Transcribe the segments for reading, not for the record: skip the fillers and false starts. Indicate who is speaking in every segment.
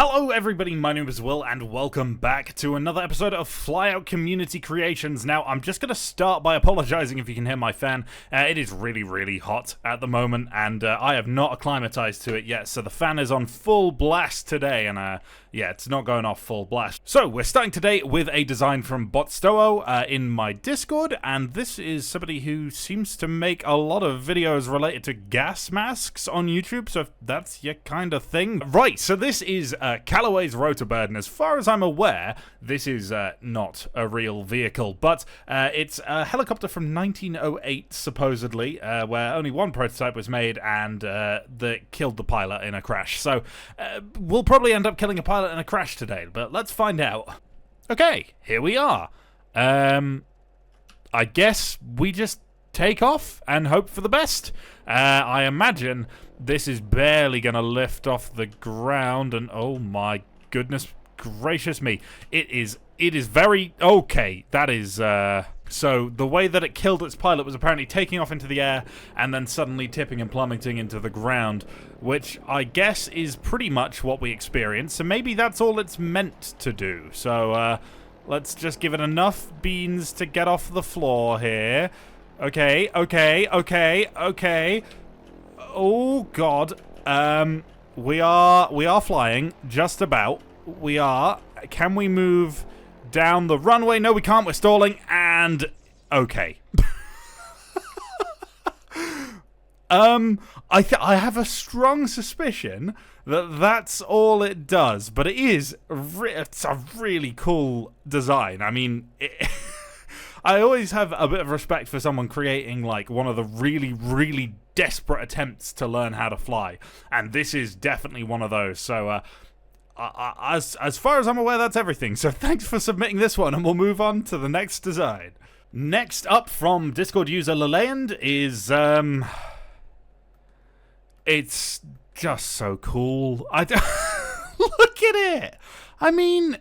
Speaker 1: Hello everybody, my name is Will and welcome back to another episode of Flyout Community Creations. Now, I'm just going to start by apologizing if you can hear my fan. It is really hot at the moment and I have not acclimatized to it yet, so the fan is on full blast today and yeah, it's not going off full blast. So, we're starting today with a design from Botstowo in my Discord, and this is somebody who seems to make a lot of videos related to gas masks on YouTube, so if that's your kind of thing. Right, so this is Callaway's rotor, and as far as I'm aware, this is not a real vehicle, but it's a helicopter from 1908, supposedly, where only one prototype was made and that killed the pilot in a crash. So, we'll probably end up killing a pilot in a crash today, but let's find out. Okay, here we are. I guess we just take off and hope for the best. I imagine this is barely gonna lift off the ground, and oh my goodness gracious me, it is very okay. That is so the way that it killed its pilot was apparently taking off into the air and then suddenly tipping and plummeting into the ground, which I guess is pretty much what we experienced, so maybe that's all it's meant to do. So let's just give it enough beans to get off the floor here. Okay. Oh god. We are flying, just about. We are. Can we move down the runway? No, we can't. We're stalling. And okay. I have a strong suspicion that that's all it does, but it's a really cool design. I mean, I always have a bit of respect for someone creating like one of the really desperate attempts to learn how to fly, and this is definitely one of those. So as far as I'm aware, that's everything. So thanks for submitting this one, and we'll move on to the next design. Next up from Discord user Leland is it's just so cool. Look at it. I mean,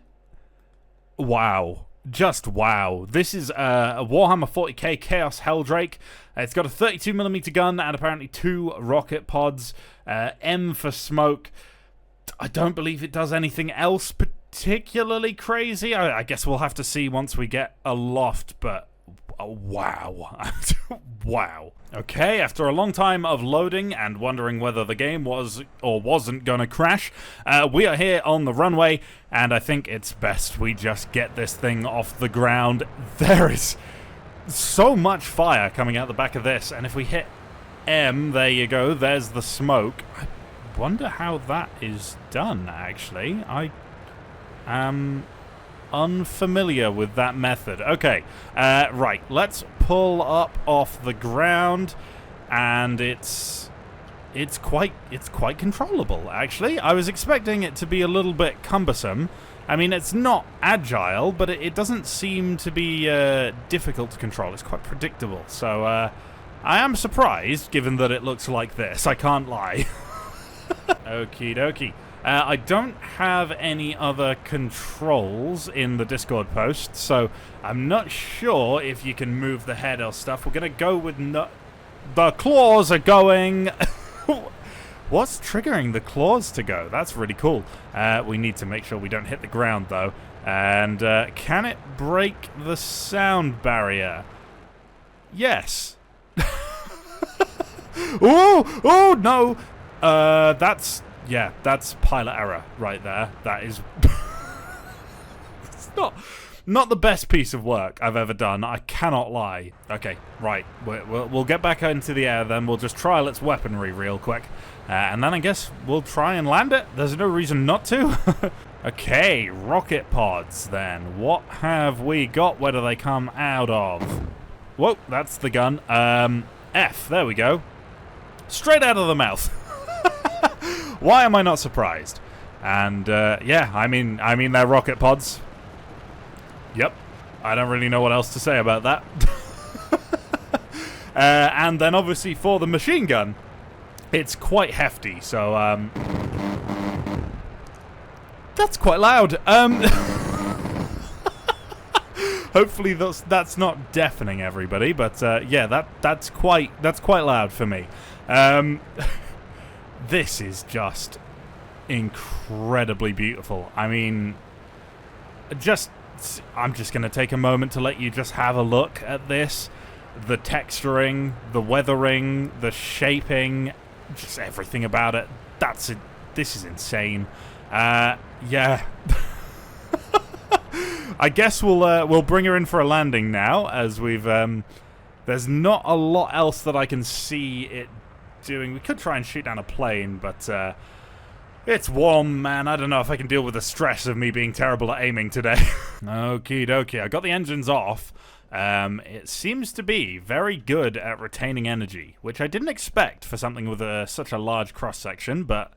Speaker 1: wow. Just wow. This is a Warhammer 40k Chaos Helldrake. It's got a 32mm gun and apparently 2 rocket pods. M for smoke. I don't believe it does anything else particularly crazy. I guess we'll have to see once we get aloft, but wow. Wow. Okay, after a long time of loading and wondering whether the game was or wasn't gonna crash, we are here on the runway, and I think it's best we just get this thing off the ground. There is so much fire coming out the back of this, and if we hit M, there you go, there's the smoke. I wonder how that is done, actually. I am unfamiliar with that method. Okay, right, let's pull up off the ground, and it's quite controllable, actually. I was expecting it to be a little bit cumbersome. I mean, it's not agile, but it doesn't seem to be difficult to control. It's quite predictable, so I am surprised, given that it looks like this. I can't lie. Okie dokie. I don't have any other controls in the Discord post, so I'm not sure if you can move the head or stuff. We're going to go with the claws are going. What's triggering the claws to go? That's really cool. We need to make sure we don't hit the ground, though. And can it break the sound barrier? Yes. Oh, no. That's pilot error right there. That is it's not the best piece of work I've ever done. I cannot lie. Okay, right. We'll get back into the air then. We'll just trial its weaponry real quick. And then I guess we'll try and land it. There's no reason not to. Okay, rocket pods then. What have we got? Where do they come out of? Whoa, that's the gun. F, there we go. Straight out of the mouth. Why am I not surprised? And yeah, I mean they're rocket pods. Yep. I don't really know what else to say about that. And then obviously for the machine gun, it's quite hefty, so that's quite loud. Hopefully that's not deafening everybody, but yeah, that's quite loud for me. This is just incredibly beautiful. I mean, I'm just going to take a moment to let you just have a look at this. The texturing, the weathering, the shaping, just everything about it. That's it. This is insane. Yeah. I guess we'll bring her in for a landing now, as we've there's not a lot else that I can see it doing. We could try and shoot down a plane, but it's warm, man. I don't know if I can deal with the stress of me being terrible at aiming today. Okie dokie. I got the engines off. It seems to be very good at retaining energy, which I didn't expect for something with such a large cross-section, but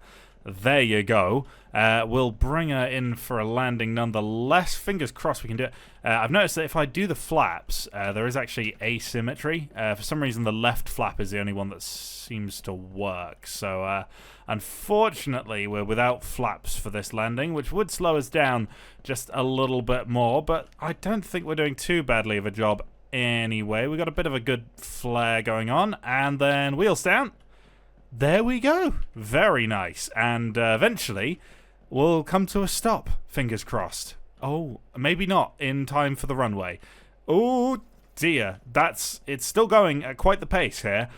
Speaker 1: there you go. We'll bring her in for a landing nonetheless. Fingers crossed we can do it. I've noticed that if I do the flaps, there is actually asymmetry. For some reason, the left flap is the only one that seems to work. So, unfortunately, we're without flaps for this landing, which would slow us down just a little bit more. But I don't think we're doing too badly of a job anyway. We've got a bit of a good flare going on. And then wheels down. There we go. Very nice. And eventually, we'll come to a stop. Fingers crossed. Oh, maybe not in time for the runway. Oh, dear. It's still going at quite the pace here.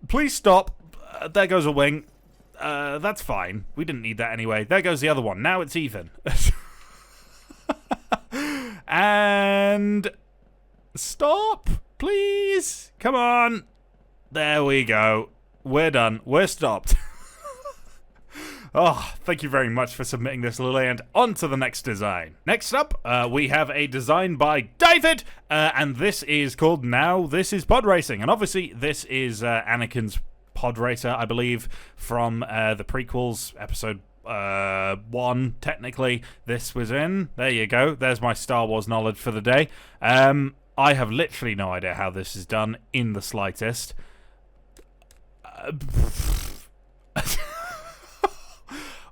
Speaker 1: Please stop. There goes a wing. That's fine. We didn't need that anyway. There goes the other one. Now it's even. And stop, please. Come on. There we go. We're done. We're stopped. Oh, thank you very much for submitting this, Lily, and on to the next design. Next up, we have a design by David, and this is called Now This Is Pod Racing. And obviously, this is Anakin's pod racer, I believe, from the prequels, episode 1, technically. This was in. There you go. There's my Star Wars knowledge for the day. I have literally no idea how this is done in the slightest.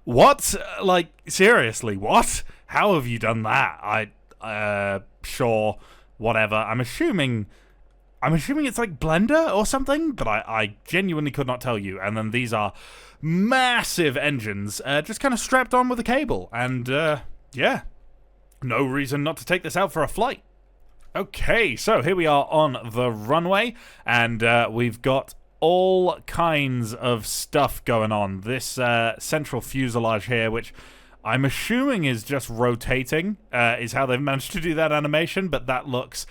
Speaker 1: What? Like, seriously, what? How have you done that? Sure, whatever. I'm assuming it's like Blender or something, but I genuinely could not tell you. And then these are massive engines, just kind of strapped on with a cable. And, yeah, no reason not to take this out for a flight. Okay, so here we are on the runway, and we've got all kinds of stuff going on. This central fuselage here, which I'm assuming is just rotating, is how they've managed to do that animation, but that looks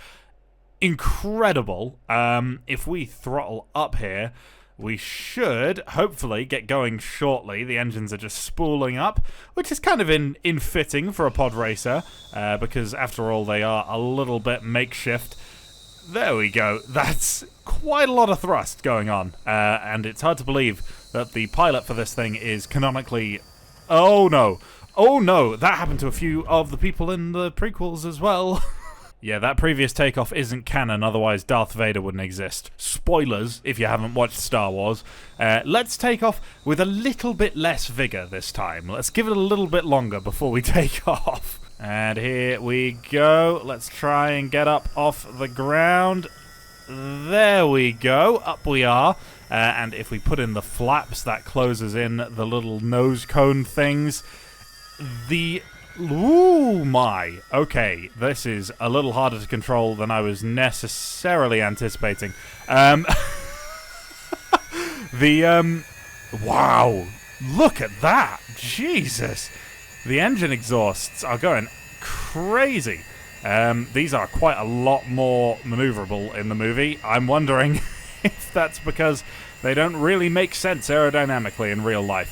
Speaker 1: incredible. If we throttle up here, we should hopefully get going shortly. The engines are just spooling up, which is kind of in fitting for a pod racer, because after all, they are a little bit makeshift. There we go. That's quite a lot of thrust going on, and it's hard to believe that the pilot for this thing is canonically... Oh no, that happened to a few of the people in the prequels as well. Yeah, that previous takeoff isn't canon, otherwise Darth Vader wouldn't exist. Spoilers, if you haven't watched Star Wars. Let's take off with a little bit less vigor this time. Let's give it a little bit longer before we take off. And here we go. Let's try and get up off the ground. There we go. Up we are. And if we put in the flaps, that closes in the little nose cone things. Ooh, my. Okay, this is a little harder to control than I was necessarily anticipating. Wow. Look at that. Jesus. The engine exhausts are going crazy. These are quite a lot more maneuverable in the movie. I'm wondering if that's because they don't really make sense aerodynamically in real life.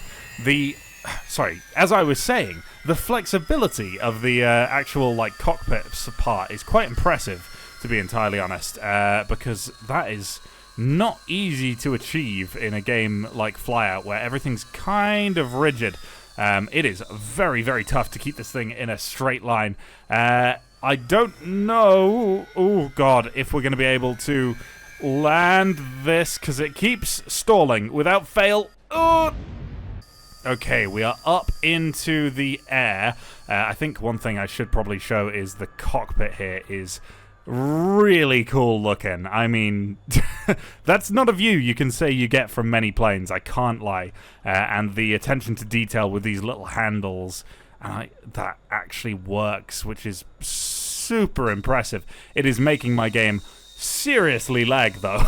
Speaker 1: As I was saying, the flexibility of the actual cockpit part is quite impressive, to be entirely honest, because that is not easy to achieve in a game like Flyout, where everything's kind of rigid. It is very, very tough to keep this thing in a straight line. I don't know, oh god, if we're going to be able to land this, because it keeps stalling without fail. Oh! Okay, we are up into the air. I think one thing I should probably show is the cockpit here is really cool looking. I mean, that's not a view you can say you get from many planes, I can't lie. And the attention to detail with these little handles, that actually works, which is super impressive. It is making my game seriously lag, though.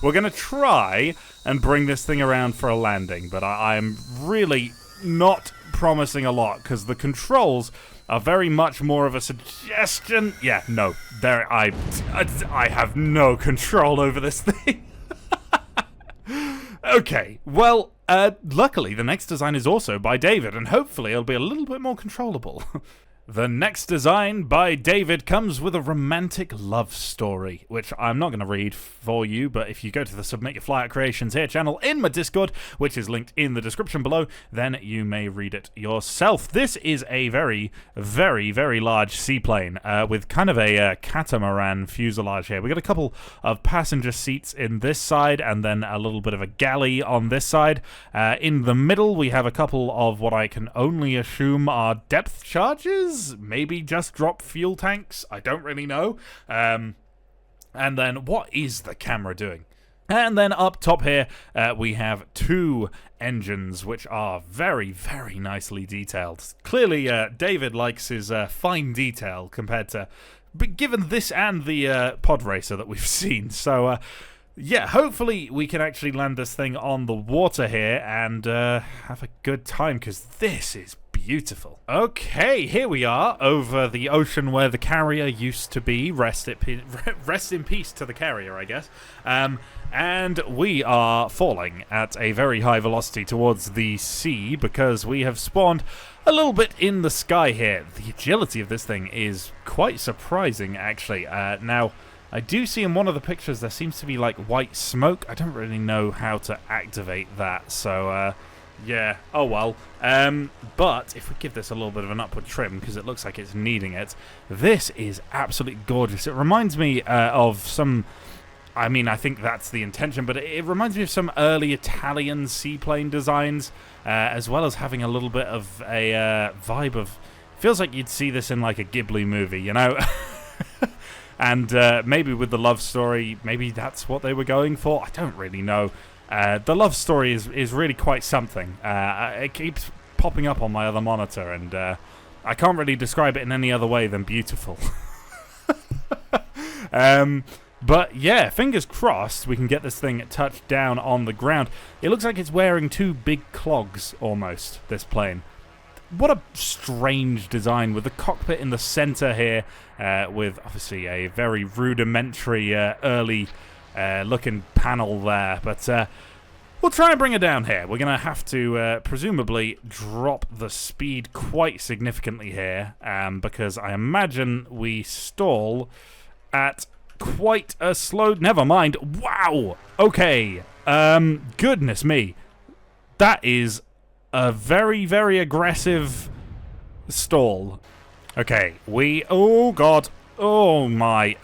Speaker 1: We're going to try and bring this thing around for a landing, but I'm really not promising a lot, because the controls are very much more of a suggestion. Yeah, no, I have no control over this thing. Okay, well, luckily the next design is also by David, and hopefully it'll be a little bit more controllable. The next design by David comes with a romantic love story, which I'm not going to read for you, but if you go to the Submit Your Flyout Creations here channel in my Discord, which is linked in the description below, then you may read it yourself. This is a very, very, very large seaplane with kind of a catamaran fuselage here. We've got a couple of passenger seats in this side and then a little bit of a galley on this side. In the middle, we have a couple of what I can only assume are depth charges. Maybe just drop fuel tanks. I don't really know. And then what is the camera doing? And then up top here, we have two engines, which are very, very nicely detailed. Clearly, David likes his fine detail compared to, but given this and the pod racer that we've seen. So, yeah, hopefully we can actually land this thing on the water here and have a good time, because this is beautiful. Okay, here we are over the ocean where the carrier used to be. Rest in peace to the carrier, I guess. And we are falling at a very high velocity towards the sea because we have spawned a little bit in the sky here. The agility of this thing is quite surprising, actually. Now, I do see in one of the pictures there seems to be like white smoke. I don't really know how to activate that, so yeah, oh well. But if we give this a little bit of an upward trim, because it looks like it's needing it, this is absolutely gorgeous. It reminds me of some, I mean, I think that's the intention, but it reminds me of some early Italian seaplane designs, as well as having a little bit of a vibe of, feels like you'd see this in like a Ghibli movie, you know? And maybe with the love story, maybe that's what they were going for. I don't really know. The love story is really quite something. It keeps popping up on my other monitor, and I can't really describe it in any other way than beautiful. But yeah, fingers crossed we can get this thing touched down on the ground. It looks like it's wearing two big clogs, almost, this plane. What a strange design, with the cockpit in the center here, with obviously a very rudimentary early looking panel there, but we'll try and bring it down here. We're going to have to presumably drop the speed quite significantly here, because I imagine we stall at quite a slow... Never mind. Wow! Okay. Goodness me. That is a very, very aggressive stall. Okay, oh god. Oh my.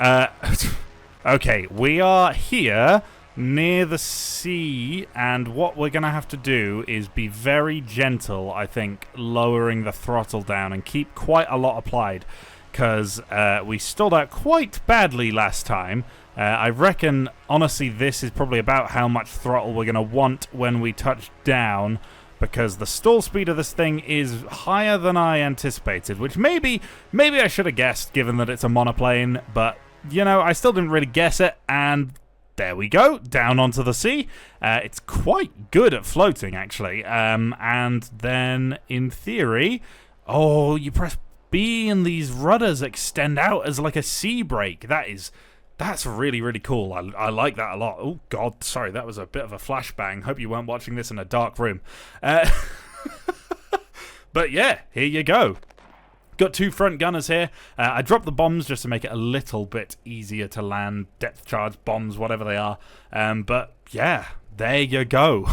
Speaker 1: Okay, we are here near the sea, and what we're gonna have to do is be very gentle, I think, lowering the throttle down and keep quite a lot applied, because we stalled out quite badly last time. I reckon, honestly, this is probably about how much throttle we're gonna want when we touch down, because the stall speed of this thing is higher than I anticipated, which maybe I should have guessed, given that it's a monoplane, but, you know, I still didn't really guess it, and there we go, down onto the sea. It's quite good at floating, actually, and then, in theory, oh, you press B and these rudders extend out as like a sea brake. That's really, really cool. I like that a lot. Oh, God, sorry, that was a bit of a flashbang. Hope you weren't watching this in a dark room. But yeah, here you go. Got two front gunners here. I dropped the bombs just to make it a little bit easier to land. Depth charge bombs, whatever they are. But yeah, there you go.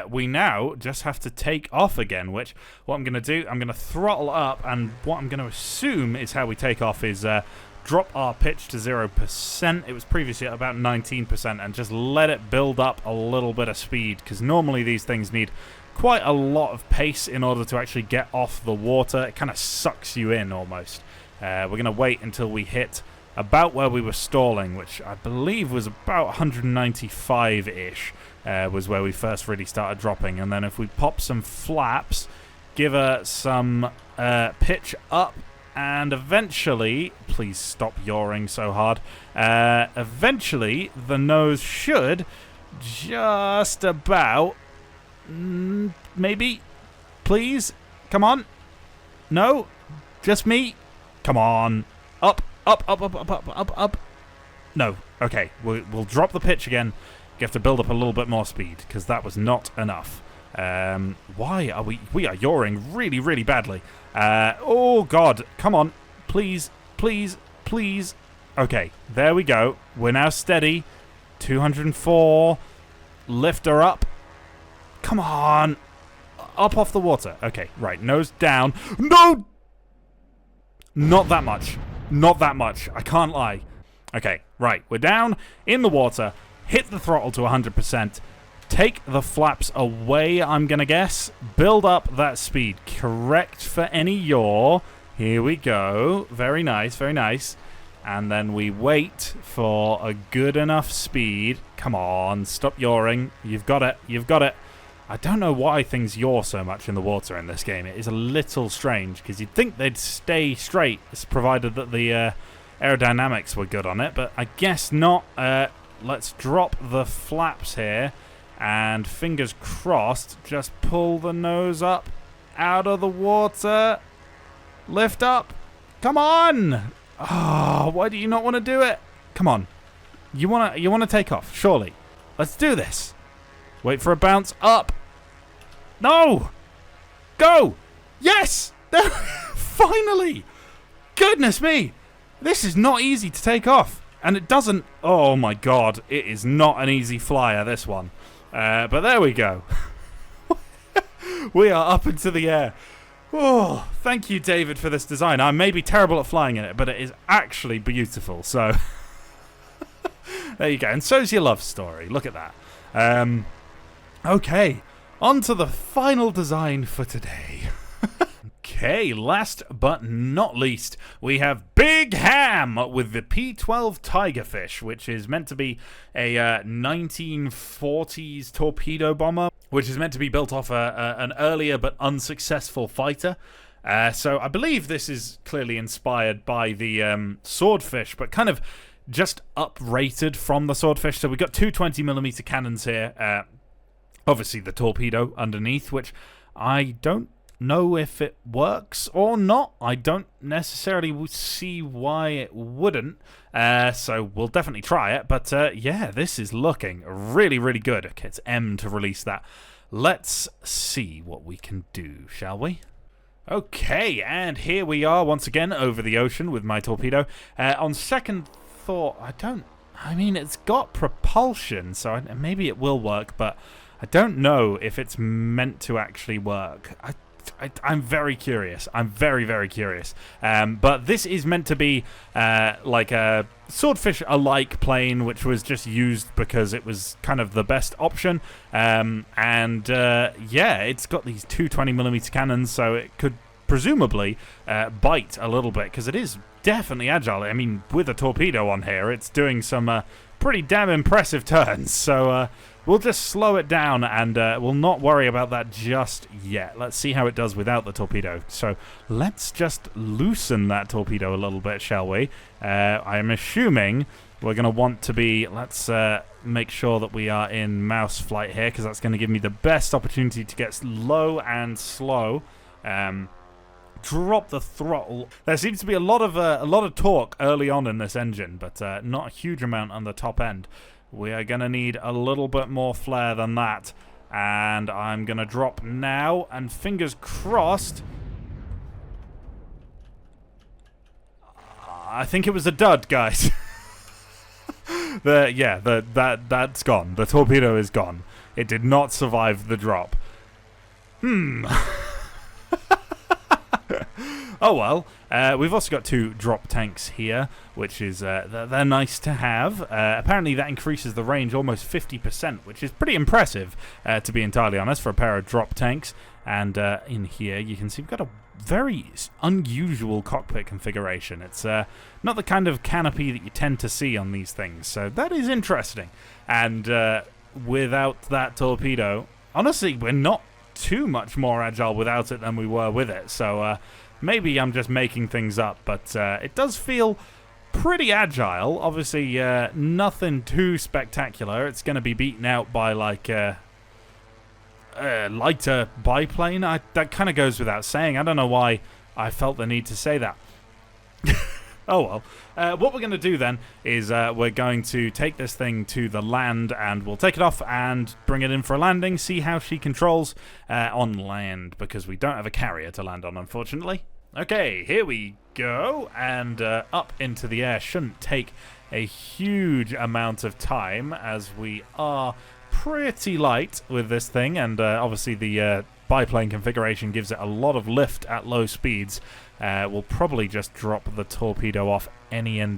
Speaker 1: We now just have to take off again, which what I'm going to do, I'm going to throttle up, and what I'm going to assume is how we take off is... drop our pitch to 0%. It was previously at about 19%, and just let it build up a little bit of speed, because normally these things need quite a lot of pace in order to actually get off the water. It kind of sucks you in almost. We're going to wait until we hit about where we were stalling, which I believe was about 195-ish, was where we first really started dropping. And then if we pop some flaps, give her some pitch up, and eventually, please stop yawing so hard, eventually the nose should just about, maybe, please, come on, no, just me, come on, up, up, up, up, up, up, up, up, no, okay, we'll drop the pitch again, you have to build up a little bit more speed, because that was not enough. Why are we are yawing really, really badly. Oh god, come on, please, please, please. Okay, there we go. We're now steady. 204. Lift her up. Come on. Up off the water. Okay, right, nose down. No! Not that much. Not that much. I can't lie. Okay, right, we're down in the water. Hit the throttle to 100%. Take the flaps away, I'm going to guess. Build up that speed. Correct for any yaw. Here we go. Very nice, very nice. And then we wait for a good enough speed. Come on, stop yawing. You've got it, you've got it. I don't know why things yaw so much in the water in this game. It is a little strange, because you'd think they'd stay straight, provided that the aerodynamics were good on it, but I guess not. Let's drop the flaps here. And fingers crossed, just pull the nose up out of the water. Lift up. Come on. Oh, why do you not want to do it? Come on. You want to take off, surely. Let's do this. Wait for a bounce up. No. Go. Yes. Finally. Goodness me. This is not easy to take off. And it doesn't... Oh, my God. It is not an easy flyer, this one. But there we go. We are up into the air. Oh, thank you, David, for this design. I may be terrible at flying in it, but it is actually beautiful. So, there you go. And so's your love story. Look at that. Okay, on to the final design for today. Okay, last but not least, we have Big Ham with the P-12 Tigerfish, which is meant to be a 1940s torpedo bomber, which is meant to be built off an earlier but unsuccessful fighter. So I believe this is clearly inspired by the Swordfish, but kind of just uprated from the Swordfish. So we've got two 20mm cannons here. Obviously the torpedo underneath, which I don't know if it works or not. I don't necessarily see why it wouldn't, so we'll definitely try it, but yeah, this is looking really, really good. Okay, it's M to release that. Let's see what we can do, shall we? Okay, and here we are once again over the ocean with my torpedo. On second thought, I mean, it's got propulsion, so maybe it will work, but I don't know if it's meant to actually work. I'm very curious. I'm very, very curious. But this is meant to be like a Swordfish-alike plane, which was just used because it was kind of the best option. Yeah, it's got these two 20mm cannons, so it could presumably bite a little bit, because it is definitely agile. I mean, with a torpedo on here, it's doing some pretty damn impressive turns. So we'll just slow it down, and we'll not worry about that just yet. Let's see how it does without the torpedo. So let's just loosen that torpedo a little bit, shall we? I'm assuming we're going to want to be... Let's make sure that we are in mouse flight here, because that's going to give me the best opportunity to get low and slow. Drop the throttle. There seems to be a lot of torque early on in this engine, but not a huge amount on the top end. We are going to need a little bit more flare than that. And I'm going to drop now, and fingers crossed. I think it was a dud, guys. That's gone. The torpedo is gone. It did not survive the drop. Oh well, we've also got two drop tanks here, which is they're nice to have. Apparently that increases the range almost 50%, which is pretty impressive, to be entirely honest, for a pair of drop tanks. And in here, you can see we've got a very unusual cockpit configuration. It's not the kind of canopy that you tend to see on these things, so that is interesting. And without that torpedo, honestly, we're not too much more agile without it than we were with it, so maybe I'm just making things up, but it does feel pretty agile. Obviously, nothing too spectacular. It's going to be beaten out by, like, lighter biplane. That kind of goes without saying. I don't know why I felt the need to say that. Oh well. What we're going to do then is we're going to take this thing to the land, and we'll take it off and bring it in for a landing, see how she controls on land, because we don't have a carrier to land on, unfortunately. Okay, here we go, and up into the air. Shouldn't take a huge amount of time, as we are pretty light with this thing, and obviously the biplane configuration gives it a lot of lift at low speeds. We'll probably just drop the torpedo off anywhere.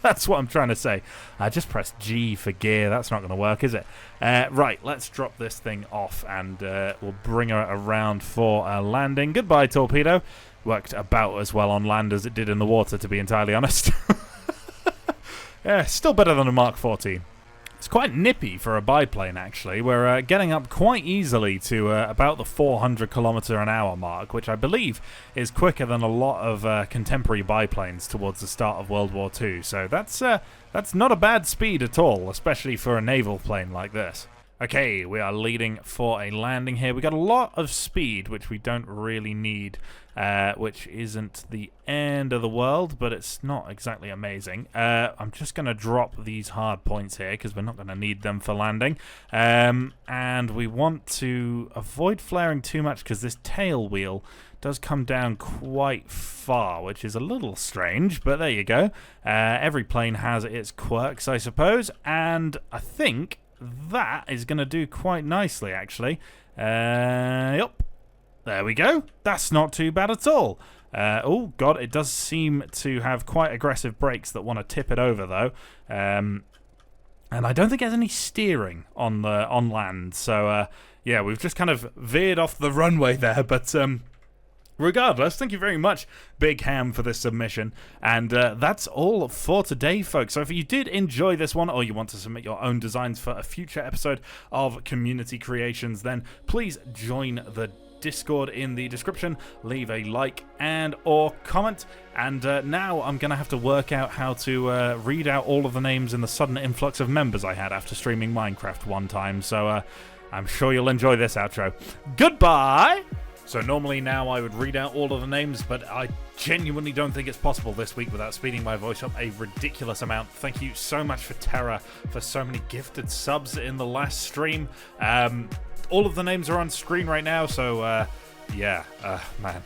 Speaker 1: That's what I'm trying to say. I just pressed G for gear. That's not going to work, is it? Right, let's drop this thing off, and we'll bring her around for a landing. Goodbye, torpedo. Worked about as well on land as it did in the water, to be entirely honest. Yeah, still better than a Mark 14. It's quite nippy for a biplane, actually. We're getting up quite easily to about the 400 km/h mark, which I believe is quicker than a lot of contemporary biplanes towards the start of World War II. So that's not a bad speed at all, especially for a naval plane like this. Okay, we are leading for a landing here. We got a lot of speed, which we don't really need, which isn't the end of the world, but it's not exactly amazing. I'm just going to drop these hard points here, because we're not going to need them for landing. And we want to avoid flaring too much, because this tail wheel does come down quite far, which is a little strange, but there you go. Every plane has its quirks, I suppose, and I think that is going to do quite nicely, actually. Yep. There we go. That's not too bad at all. Oh, God, it does seem to have quite aggressive brakes that want to tip it over, though. And I don't think there's any steering on land. So, yeah, we've just kind of veered off the runway there, but regardless, thank you very much, Big Ham, for this submission. And that's all for today, folks. So if you did enjoy this one, or you want to submit your own designs for a future episode of Community Creations, then please join the Discord in the description. Leave a like and or comment. And now I'm going to have to work out how to read out all of the names in the sudden influx of members I had after streaming Minecraft one time. So I'm sure you'll enjoy this outro. Goodbye! So normally now I would read out all of the names, but I genuinely don't think it's possible this week without speeding my voice up a ridiculous amount. Thank you so much for Terra for so many gifted subs in the last stream. All of the names are on screen right now, so yeah, man.